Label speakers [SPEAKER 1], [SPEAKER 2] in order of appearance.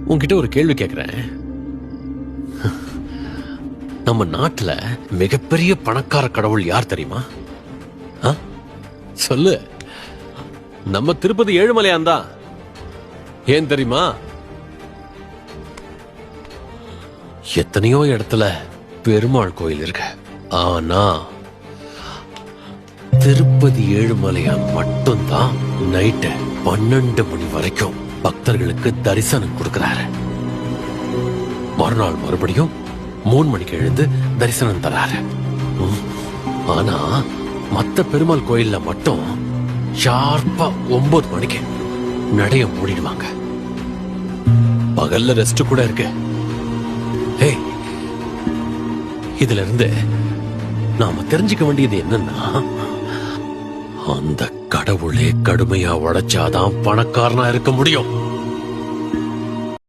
[SPEAKER 1] உன்கிட்ட ஒரு கேள்வி கேக்குறேன். நம்ம நாட்டுல மிகப்பெரிய பணக்கார கடவுள் யார் தெரியுமா? சொல்லு. நம்ம திருப்பதி ஏழுமலையான் தான். ஏன் தெரியுமா? எத்தனையோ இடத்துல பெருமாள் கோயில் இருக்கு, ஆனா திருப்பதி ஏழுமலையான் மட்டும்தான் நைட்டு 12 மணி வரைக்கும் பக்தர்களுக்கு தரிசனம் கொடுக்கிறாரு. மறுநாள் மறுபடியும் 3 மணிக்கு எழுந்து தரிசனம் தராரு. ஆனா மத்த பெருமாள் கோயில்ல மட்டும் ஷார்ப்பா 9 மணிக்கு நடைய மூடிடுவாங்க. பகல்ல ரெஸ்ட் கூட இருக்கு. இதுல இருந்து நாம தெரிஞ்சுக்க வேண்டியது என்னன்னா, அந்த கடவுளே கடுமையா உழைச்சாதான் பணக்காரனா இருக்க முடியும்.